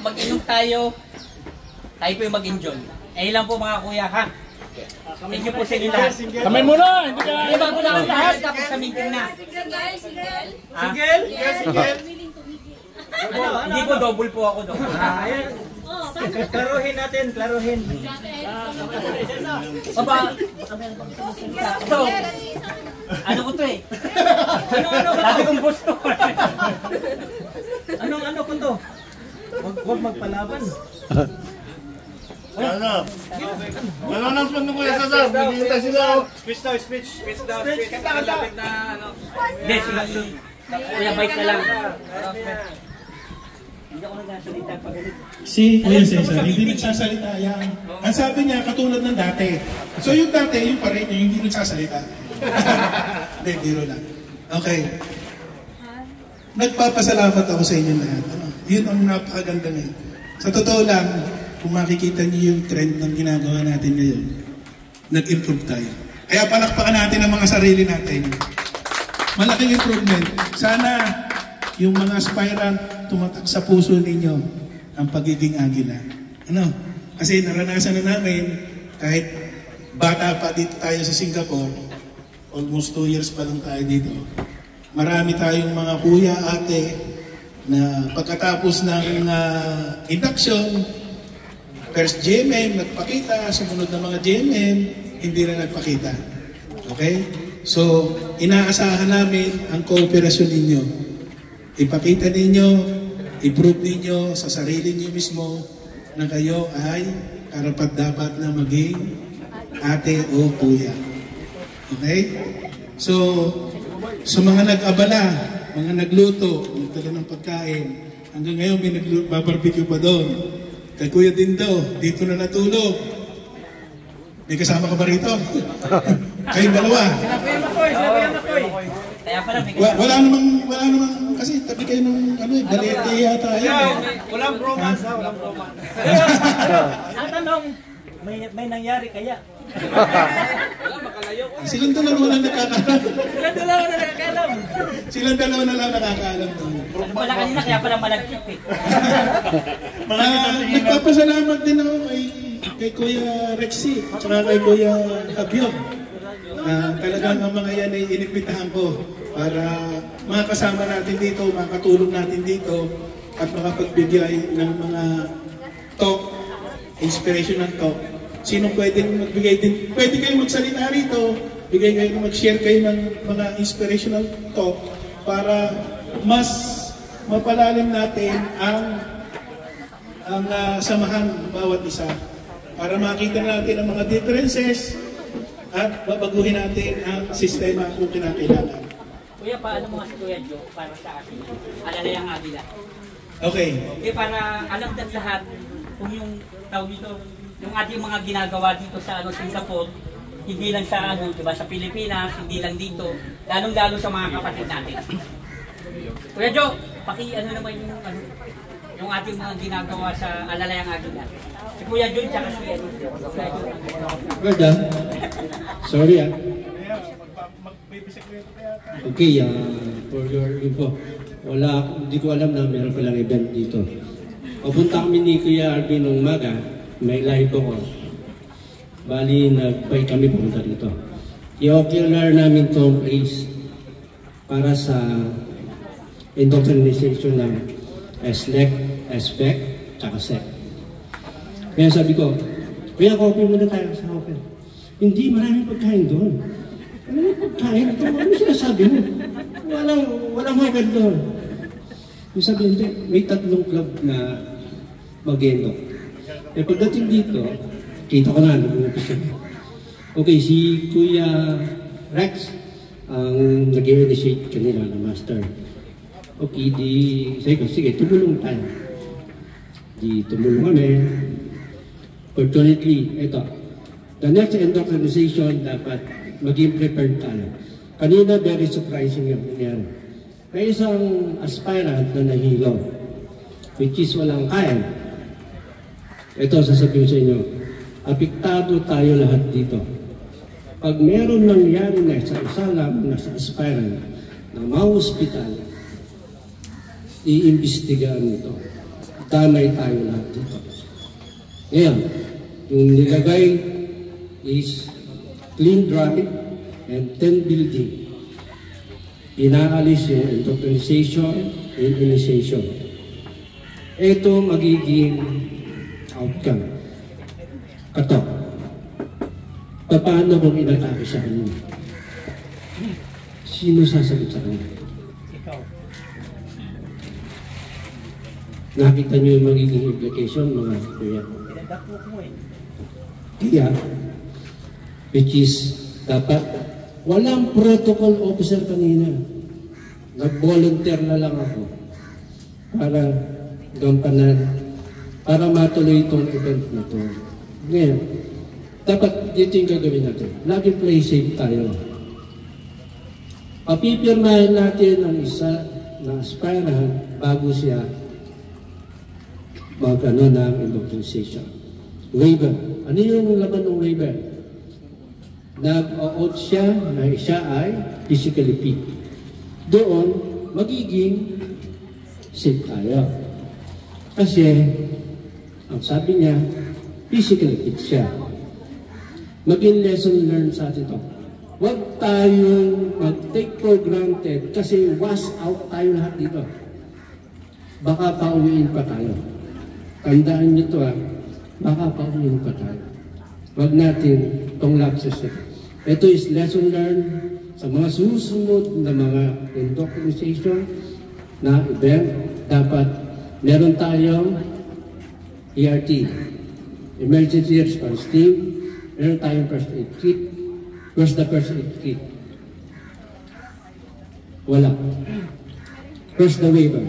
mag-inom tayo. Tayo po yung mag-enjoy. Eh lang po mga kuya ha. Thank you po sa inyo lahat. Kamay mo na! Hindi ka... Ay, bago na ang lahat, tapos sa meeting na. Single? Hindi po, double po ako doon. Klaruhin natin, klaruhin. Baba. So, ano ko to eh? Ano? Dati kong gusto. Ano ko to? Huwag magpalaban. Ano? Announcement mo kuya Cesar. Bigyan sila. Speech daw. Kalapit na ano. Hindi, kuya bike na lang. Hindi ako nagsasalita pag ganito. Si Kuya Cesar, hindi nagsasalita yan. Ang sabi niya, katulad ng dati. So yung dati, yung pa rin, yung hindi nagsasalita. Hindi, biro lang. Okay. Nagpapasalamat ako sa inyo lahat. Yun ang napakaganda ngayon. Sa totoo lang, kung makikita niyo yung trend ng ginagawa natin ngayon, nag-improve tayo. Kaya palakpakan natin ang mga sarili natin. Malaking improvement. Sana yung mga aspirant tumatak sa puso ninyo ang pagiging agila. Ano? Kasi naranasan na namin, kahit bata pa dito tayo sa Singapore, almost 2 years pa lang tayo dito, marami tayong mga kuya, ate, na pagkatapos ng induction, first GMM, nagpakita, sumunod na mga GMM, hindi na nagpakita. Okay? So, inaasahan namin ang kooperasyon ninyo. Ipakita ninyo, i-prove ninyo sa sarili niyo mismo na kayo ay karapat-dapat na maging ate o kuya. Okay? So, sa mga nag-abala, mga nagluto, nagdala ng pagkain, hanggang ngayon may nagbabarbecue pa doon. Kay Kuya Dindo, dito na natulog. May kasama ka ba rito? Kayong dalawa. Wala namang, kasi tabi kayo ng, balete yata yan. Walang bromance ha, walang bromance. Ang tanong, may nangyari kaya? Wala, makalayo ko. Silang dalawa lang nakakaalam. Silang dalawa na lang nakakaalam. Ano pala kanina, kaya pala malagkip eh. Nagpapasalamat din ako kay Kuya Rexy at kay Kuya Abion. Talagang ang mga yan ay inibitahan ko para makasama natin dito, makatulong natin dito at makapagbigay ng mga talk, inspirational talk. Sino pwedeng magbigay din? Pwede kayong magsalita rito, bigay kayo, mag-share kayo ng mga inspirational talk para mas mapalalim natin ang samahan ng bawat isa. Para makita natin ang mga differences at babaguhin natin ang sistema kung kinakailangan. Kuya, paano mga si Kuya Joe para sa akin? Alalayang agila. Okay. Okay, para alam natin lahat kung yung tawag dito, yung ating mga ginagawa dito sa Singapore, hindi lang sa diba, sa Pilipinas, hindi lang dito, lalong-lalo sa mga kapatid natin. Kuya Joe, naman yung ating mga ginagawa sa Alalayang Agila. Si Kuya Joe, tsaka si Well done. Sorry Okay, for your info, hindi ko alam na meron palang event dito. Papunta kami ni Kuya Arvin nung umaga, may live ako. Bali, nag-buy kami pumunta dito. I-ocular namin itong place para sa indoctrination ng SLEC, SPEC, tsaka SEC. Kaya sabi ko, Kuya, coffee muna tayo sa open. Hindi, maraming pagkain doon. Ano pagkain? Ano sinasabi mo? Walang open doon. Yung sabi, hindi, may 3 club na mag-endok. Eh pagdating dito, kita ko na, nag-umpisa. Okay, si Kuya Rex ang nag-initiate kanila na master. Okay, sige, tumulong tayo. Tumulong kami. Fortunately, ito, the next indoctrination dapat maging prepared tayo. Kanina, very surprising yung nangyari. May isang aspirant na nahilo, which is walang kain. Ito, sasabihin sa inyo, apektado tayo lahat dito. Pag meron nangyari na sa isa lang na sa aspirant na ma-hospital, iimbestigahan nito. damay tayo lahat dito. Ngayon, yung nilagay is clean drive and 10 building. Inaalis yung indoctrination and initiation. Ito magiging outcome. Kato, paano kung inatake sa kanya? Sino sasagot sa kanya? Ikaw. Nakita niyo yung magiging implication, mga kuya. Pinagdako mo eh. Kaya, which is, dapat, walang protocol officer kanina. Nag-volunteer na lang ako para gampanan, para matuloy itong event na ito. Ngayon, dapat dito yung gagawin natin. Lagi play safe tayo. Papipirmahin natin ang isa na aspirant bago siya mag-ano ng indoctrination. Waiver. Ano yung laman ng waiver? Nag-o-out siya na siya ay physically fit. Doon, magiging safe tayo. Kasi, ang sabi niya, physically fit siya. Maging lesson learned sa atin ito. Huwag tayong mag-take for granted kasi wash out tayo lahat dito. Baka pauwiin pa tayo. Tandaan niyo ito baka pauwiin pa tayo. Huwag natin itong lapses ito. Ito is lesson learned sa mga susunod na mga indoctrination na event. Dapat meron tayong ERT, Emergency Response Team, meron tayong first aid kit. Where's the first aid kit? Wala. Where's the waiver?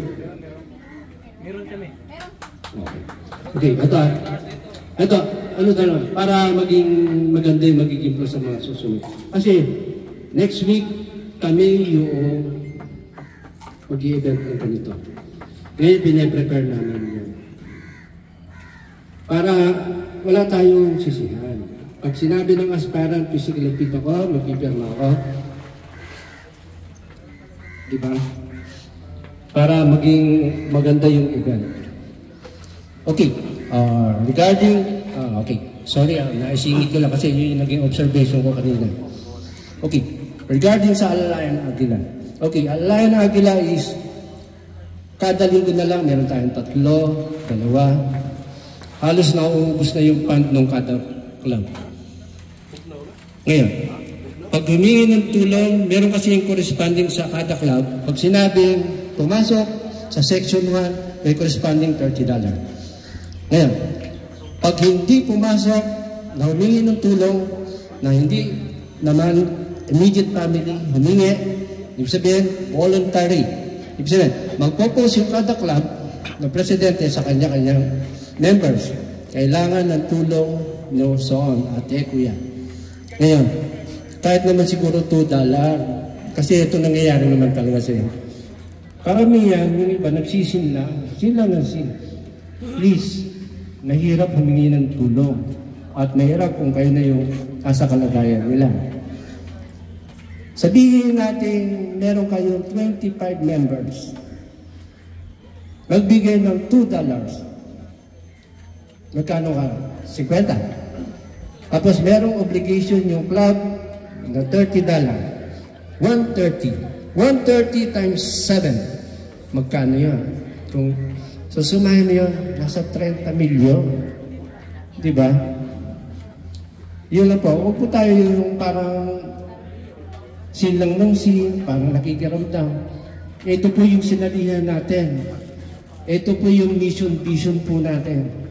Meron kami. Okay, ito, ano tayo, para maging maganda yung magiging plus sa mga susunod. Kasi, next week, kami yung mag-i-event ng ganito. Ngayon, pinaprepare namin yun. Para wala tayong sisihan. Pag sinabi ng aspirant, physically fit ako, magpipirma ako. Diba? Para maging maganda yung event. Okay. Regarding, okay. Sorry, naisingit ko lang kasi yun yung naging observation ko kanina. Okay. Regarding sa Alayan Aguila. Okay, Alayan Aguila is kada linggo na lang, meron tayong 3, 2. Halos nauubos na yung fund ng kada club. Ngayon, pag humingi ng tulong, meron kasi yung corresponding sa kada club. Pag sinabing pumasok sa section 1, may corresponding $30. Ngayon, pag hindi pumasok na humingi ng tulong na hindi naman immediate family humingi, ibig sabihin, voluntary. Ibig sabihin, magpo-post yung kada club na presidente sa kanya-kanyang members. Kailangan ng tulong no so on at kuya. Ngayon, kahit naman siguro $2, kasi ito nangyayari naman talaga sa'yo. Karamihan, yung iba nagsisin na, sila nagsin. Please, nahirap humingi ng tulong. At mahirap kung kayo na yung nasa kalagayan nila. Sabihin natin, meron kayong 25 members. Magbigay ng $2. Magkano ka? 50. Tapos merong obligation yung club na $30. 130. 130 times 7. Magkano yun? Kung susumahin mo yun, nasa 30 milyon. Diba? Yun lang po. Huwag po tayo yung parang silang ng parang nakikiramdam. Ito po yung sinalihan natin. Ito po yung mission, vision po natin.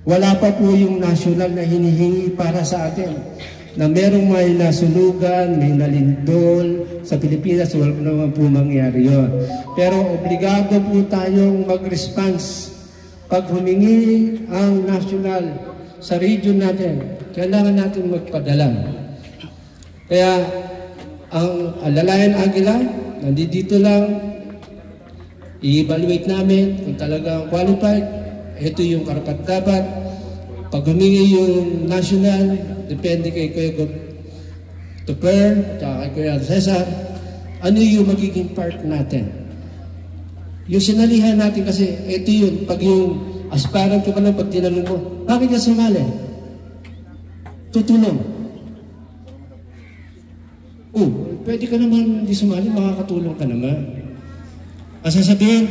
Wala pa po yung national na hinihingi para sa atin. Na merong may nasunugan, may nalindol sa Pilipinas, wala naman po mangyari yun. Pero obligado po tayong mag-response. Pag humingi ang national sa region natin, kailangan natin magpadala. Kaya, ang Alalayan Aguila, nandito lang, i-evaluate namin kung talagang qualified. Ito yung karapat-dapat. Pag humingi yung national, depende kay Kuya Tupper, kay Kuya Cesar, ano yung magiging part natin? Yung sinalihan natin kasi, ito yun, pag yung aspirant ko pa lang, pag tinanong mo, bakit ka sumali? Tutulong. Oh, pwede ka naman hindi sumali, makakatulong ka naman. Ang sasabihin,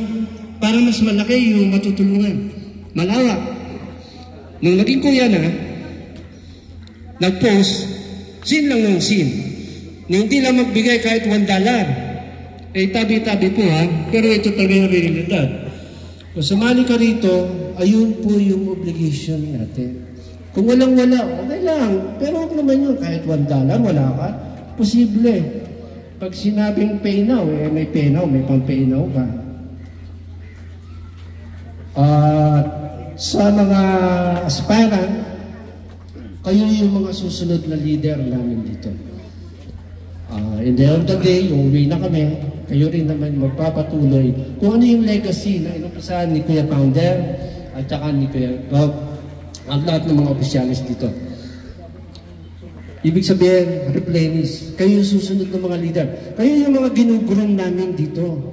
para mas malaki yung matutulungan. Malawak. Nung naging kuya na, nag-post, sin lang ng sin. Na hindi lang magbigay kahit $1. Eh, tabi-tabi po ha, pero ito talaga yung realidad. Kung sumali ka rito, ayun po yung obligation natin. Kung walang-wala, okay lang. Pero huwag naman yun, kahit $1, wala ka. Posible. Pag sinabing pay now, eh, may pay now, may pang-pay now ka. Sa mga aspirant, kayo yung mga susunod na leader namin dito. In the end of the day, yung uwi na kami, kayo rin naman magpapatuloy kung ano yung legacy na inumpisahan ni Kuya Founder at saka ni Kuya Bob, ang lahat ng mga opisyalis dito. Ibig sabihin, replenish. Kayo yung susunod ng mga leader. Kayo yung mga ginugurong namin dito.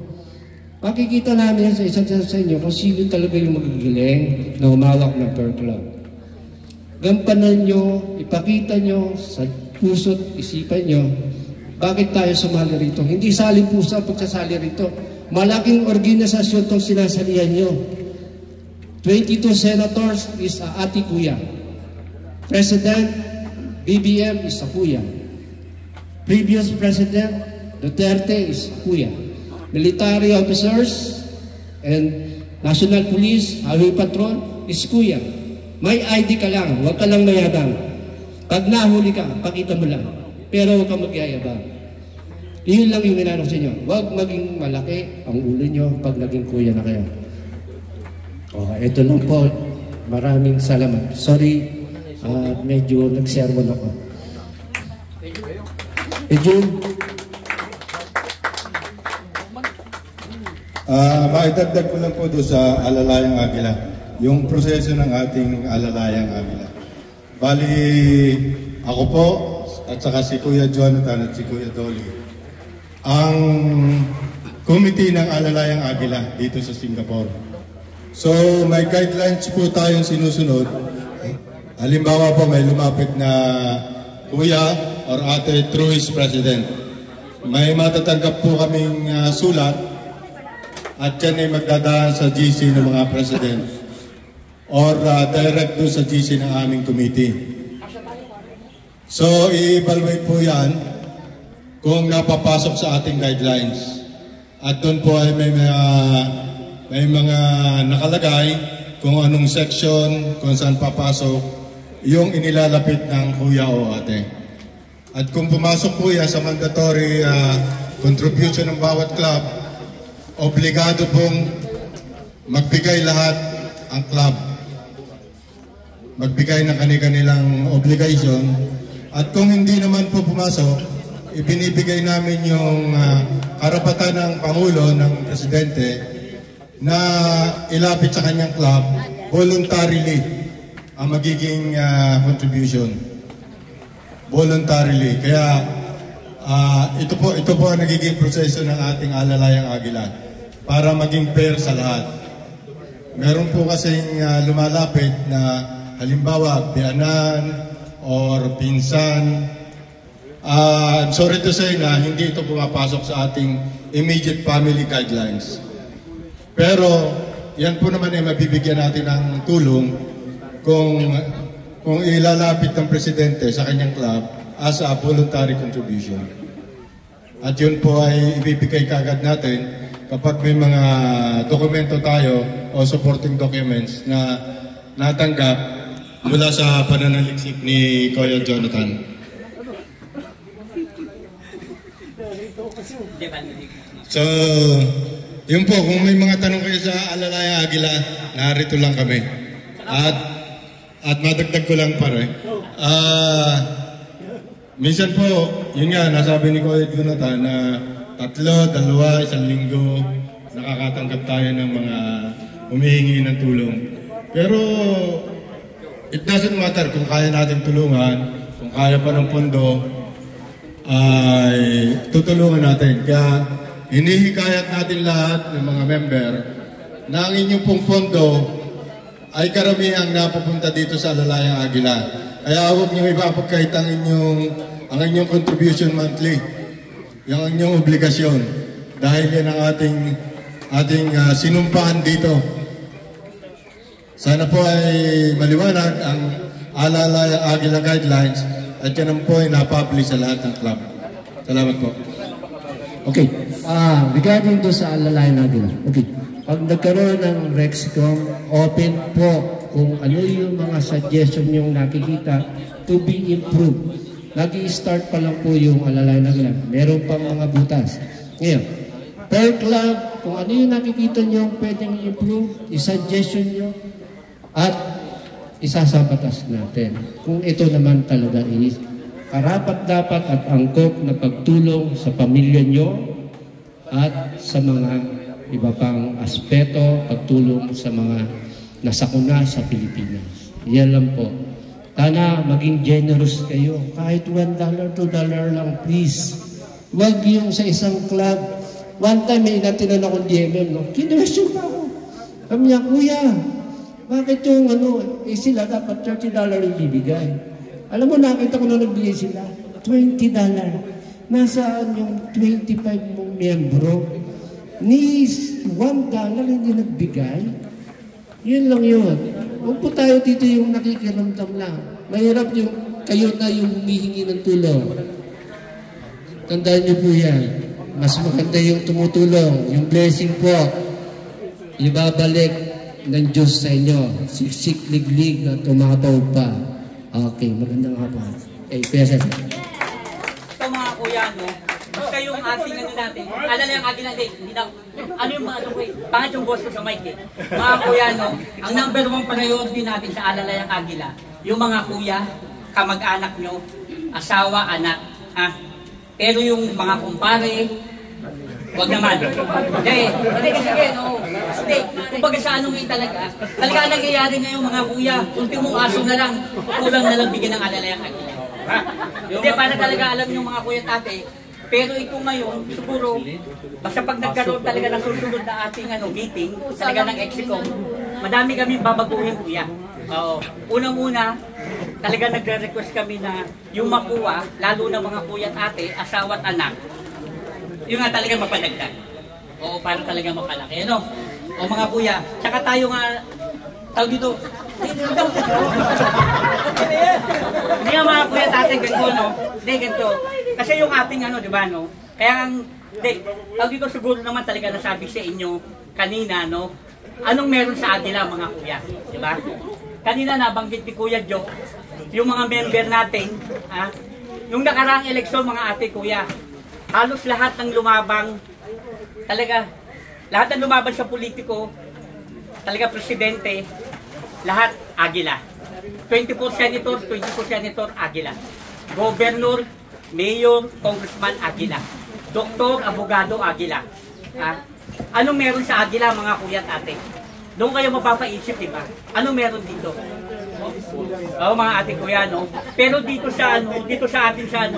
Makikita namin sa isa't isa sa inyo kung sino talaga yung magigiling na humawak ng per club. Gampanan nyo, ipakita nyo sa puso't isipan nyo, bakit tayo sumali rito? Hindi saling pusa pagsasali rito. Malaking organisasyon itong sinasalihan nyo. 22 senators is ati kuya. President, BBM is a kuya. Previous President, Duterte is a kuya. Military officers and National Police, Highway Patrol is kuya. May ID ka lang, huwag ka lang mayabang. Pag nahuli ka, pakita mo lang. Pero huwag kang magyayabang. Iyon lang yung inanong sa inyo. Huwag maging malaki ang ulo nyo pag naging kuya na kayo. Ito lang po. Maraming salamat. Sorry, medyo nag-sermon ako. Jun. Maidagdag ko lang po doon sa Alalayang Agila. Yung proseso ng ating Alalayang Agila. Bali, ako po, at saka si Kuya Jonathan at si Kuya Dolly, ang committee ng Alalayang Agila dito sa Singapore. So, may guidelines po tayong sinusunod. Halimbawa po, may lumapit na kuya or ate through his president. May matatanggap po kaming sulat at yan ay magdadaan sa GC ng mga president or direct doon sa GC ng aming committee. So, i-evaluate po yan kung napapasok sa ating guidelines. At doon po ay may mga nakalagay kung anong section, kung saan papasok yung inilalapit ng kuya o ate. At kung pumasok po yan sa mandatory contribution ng bawat club, obligado pong magbigay lahat ang club. Magbigay ng kanilang obligation. At kung hindi naman po pumasok, ibinibigay namin yung karapatan ng Pangulo, ng Presidente, na ilapit sa kanyang club voluntarily ang magiging contribution. Voluntarily. Kaya ito po ang nagiging proseso ng ating Alalayang Agila para maging fair sa lahat. Meron po kasing lumalapit na halimbawa biyanan or pinsan. Sorry to say na hindi ito pumapasok sa ating immediate family guidelines. Pero yan po naman ay mabibigyan natin ng tulong kung ilalapit ng presidente sa kanyang club as a voluntary contribution. At yun po ay ibibigay kagad natin kapag may mga dokumento tayo o supporting documents na natanggap mula sa pananaliksik ni Kuya Jonathan. So, yun po, kung may mga tanong kayo sa Alalayang Agila, narito lang kami. At madagdag ko lang pare. Minsan po, yun nga, nasabi ni Kuya Jonathan na 3, 2, 1 linggo, nakakatanggap tayo ng mga humihingi ng tulong. Pero, it doesn't matter kung kaya natin tulungan, kung kaya pa ng pondo, ay tutulungan natin. Kaya hinihikayat natin lahat ng mga member na ang inyong pong pondo ay karamihang napupunta dito sa Alalayang Agila. Kaya huwag niyo ipapagkait ang inyong contribution monthly, yung inyong obligasyon, dahil yan ang ating sinumpahan dito. Sana po ay maliwanag ang Alalayang Agila Guidelines at yan po ay napublish sa lahat ng club. Salamat po. Okay. Regarding to sa Alalayang Agila. Okay. Pag nagkaroon ng Rexcom, open po kung ano yung mga suggestion yung nakikita to be improved. Nag-i-start pa lang po yung Alalayang Agila. Meron pang mga butas. Ngayon, per club, kung ano yung nakikita nyo pwedeng improve, i-suggestion nyo, at isasabatas natin. Kung ito naman talaga is karapat-dapat at angkop na pagtulong sa pamilya nyo at sa mga iba pang aspeto, pagtulong sa mga nasakuna sa Pilipinas. Yan lang po. Sana maging generous kayo. Kahit $1, $2 lang, please. Huwag yung sa isang club. One time, may inatinan akong DMM, no? Kinwestiyon pa ako. Kami niya, kuya, bakit yung sila dapat $30 yung bibigay? Alam mo, nakita ko na nagbigay sila. $20. Nasaan yung 25 mong miyembro? Ni $1 hindi nagbigay. Yun lang yun. Huwag po tayo dito yung nakikiramdam lang. Mahirap yung kayo na yung humihingi ng tulong. Tandaan niyo po yan. Mas maganda yung tumutulong. Yung blessing po, ibabalik ng Diyos sa inyo. Siksik, liglig na tumabaw pa. Okay, magandang hapon. Pesa. Ito mga kuya, no? Basta yung ating natin, Alalayang Agila natin, hindi na, ano yung mga pangat yung boss ko sa mic eh. Mga kuya, no? Ang number 1 priority natin sa Alalayang Agila, yung mga kuya, kamag-anak nyo, asawa, anak, ha? Pero yung mga kumpare, wag naman. Hindi kasi no. Hindi, kumbaga sa anong talaga nangyayari na yung mga kuya, ultimong aso na lang, kulang na lang bigyan ng Alalayang Agila. Hindi, para talaga alam yung mga kuya tate. Pero ito ngayon, siguro, basta pag nagkaroon talaga ng susunod na ating meeting, talaga ng Exicom, madami kami babaguhin kuya. Oo. Unang-una, talaga nagre-request kami na yung makuha, lalo na mga kuya at ate, asawa at anak, yung nga talaga mapadagdag. Oo, para talaga mapalaki. Ano? O mga kuya, tsaka tayo nga, tawag dito, hindi nga mga kuya tate, ganito, no? Hindi, ganito. Kasi yung ating di ba, no? Kaya tawag dito siguro naman talaga nasabi sa inyo kanina, no? Anong meron sa Agila, mga kuya? Di ba? Kanina nabanggit ni Kuya Joe, yung mga member natin, nung nakaraang eleksyon, mga ate, kuya, halos lahat ng lumabang, talaga, lahat ng lumaban sa politiko, talaga presidente, lahat Agila. 24 senator, 24 senator, Agila. Governor, mayor, congressman, Agila. Doktor, abogado, Agila. Anong meron sa Agila, mga kuya at ate? Doon kayo mapapaisip, diba? Anong meron dito? Oo, mga ate kuya, no? Pero dito sa atin sa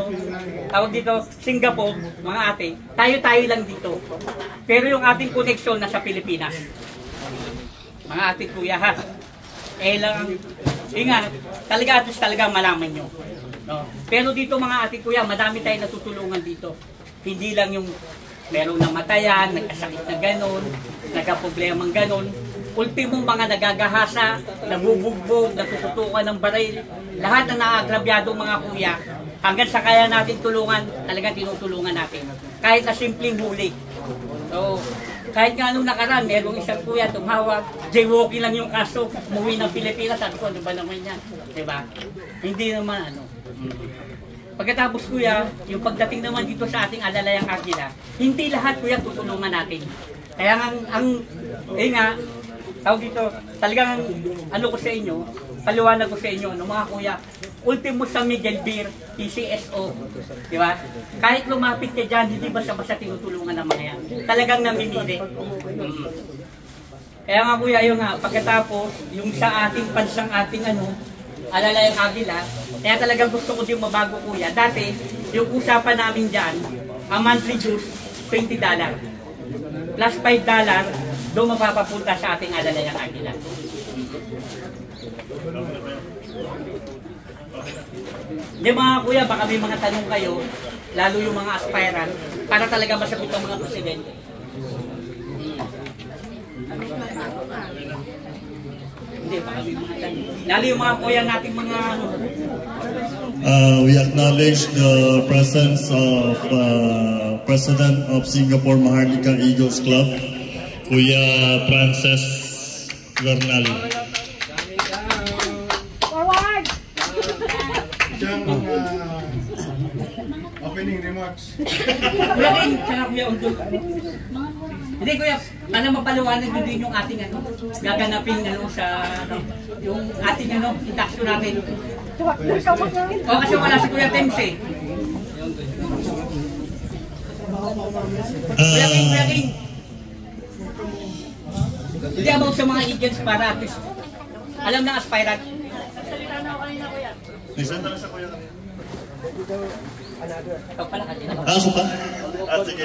tawag dito, Singapore, mga ate, tayo lang dito. Pero yung ating connection nasa Pilipinas. Mga ate kuya, ha? Talaga atos talaga malaman nyo. No? Pero dito mga ate kuya, madami tayong natutulungan dito. Hindi lang yung merong namatayan, nagkasakit na ganon, nagkaproblemang ganon. Ultimo mga nagagahasa, nabubugbog, natututukan ng baril, lahat na naagrabyadong mga kuya, hanggang sa kaya natin tulungan, talagang tinutulungan natin. Kahit na simpleng huli. So, kahit nga nung nakaraan, merong isang kuya tumawag, jaywalking lang yung kaso, umuwi ng Pilipinas, sabi ko, ano ba naman yan? Diba? Hindi naman Pagkatapos kuya, yung pagdating naman dito sa ating Alalayang Agila, hindi lahat kuya tutulungan natin. Kaya tawag dito, talagang ko sa inyo, paliwanag ko sa inyo, mga kuya, ultimo sa Miguel Beer, PCSO, di ba? Kahit lumapit ka dyan, hindi basta-basta tinutulungan ng mga yan. Talagang namimili. Kaya nga kuya, pagkatapos, yung sa ating pansang Alalayang Agila, kaya talagang gusto ko din mabago kuya. Dati, yung usapan namin dyan, ang monthly dues, $20. Plus $5, doon mapapapunta sa ating alalayang agila. Di mga kuya, baka may mga tanong kayo, lalo yung mga aspirant, para talaga masagot ang mga presidente. Hindi, baka may mga tanong. Lalo yung mga kuya nating mga we acknowledge the presence of President of Singapore Maharlika Eagles Club, Kuya Frances Bernal. Forward! Siyang opening remarks. Kuya King, sana Kuya Undol. Hindi kuya, para mapaliwanag nyo din yung ating gaganapin sa yung ating induction natin. O kasi wala si Kuya Tems eh. Kuya King. Hindi about sa mga Eagles para at least alam ng aspirant. Nagsanta lang sa kuya kami. Ikaw pala kanina. Ako pa? Sige.